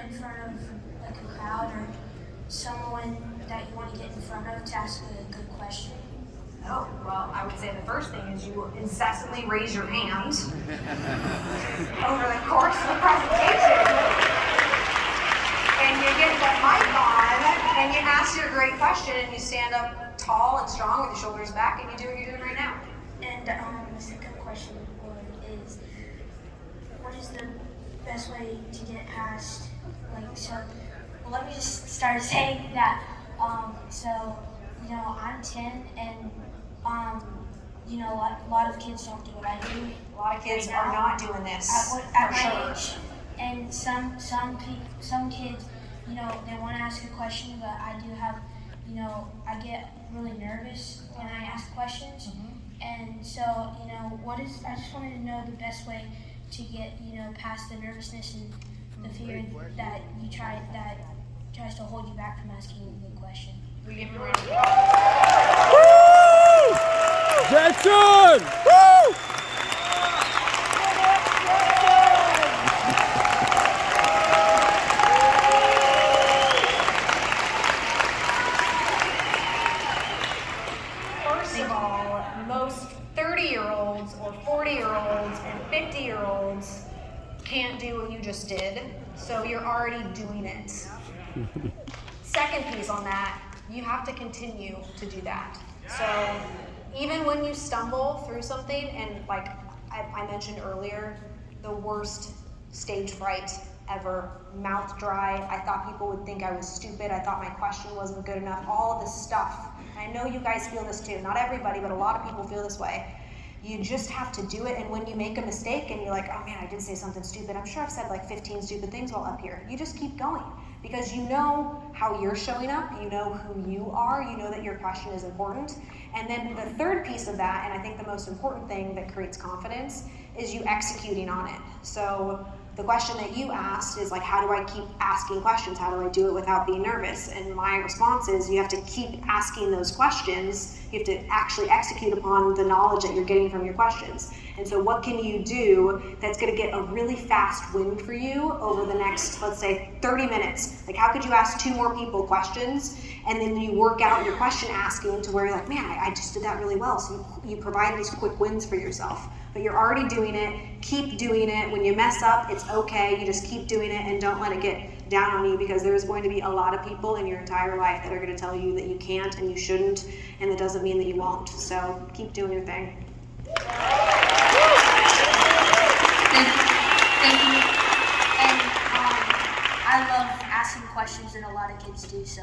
in front of like a crowd or someone that you want to get in front of to ask a good question? Oh, well, I would say the first thing is you incessantly raise your hand over the course of the presentation. And you get the mic on, and you ask your great question, and you stand up tall and strong with your shoulders back, and you do what you're doing right now. And the second question is, what is the best way to get past, let me just start saying that, I'm 10 and, a lot of kids don't do what I do. A lot of kids are not doing this at my age. And some kids, they want to ask a question, but I do have, I get really nervous when I ask questions. And so, I just wanted to know the best way to get, past the nervousness and the fear that tries to hold you back from asking a good question. We give you a round of applause. Jackson! Woo! First of all, most 30-year-olds or 40-year-olds and 50-year-olds can't do what you just did, so you're already doing it. Second piece on that, you have to continue to do that. So even when you stumble through something, and like I mentioned earlier, the worst stage fright ever, mouth dry, I thought people would think I was stupid, I thought my question wasn't good enough, all of this stuff. I know you guys feel this too, not everybody, but a lot of people feel this way. You just have to do it, and when you make a mistake and you're like, oh man, I did say something stupid, I'm sure I've said like 15 stupid things while up here. You just keep going, because you know how you're showing up, you know who you are, you know that your question is important. And then the third piece of that, and I think the most important thing that creates confidence, is you executing on it. So the question that you asked is like, how do I keep asking questions? How do I do it without being nervous? And my response is you have to keep asking those questions. You have to actually execute upon the knowledge that you're getting from your questions. And so what can you do that's gonna get a really fast win for you over the next, let's say, 30 minutes? Like, how could you ask 2 more people questions, and then you work out your question asking to where you're like, man, I just did that really well. So you provide these quick wins for yourself. But you're already doing it, keep doing it. When you mess up, it's okay, you just keep doing it and don't let it get down on you, because there's going to be a lot of people in your entire life that are gonna tell you that you can't and you shouldn't, and that doesn't mean that you won't. So keep doing your thing. Thank you. And I love asking questions, and a lot of kids do so.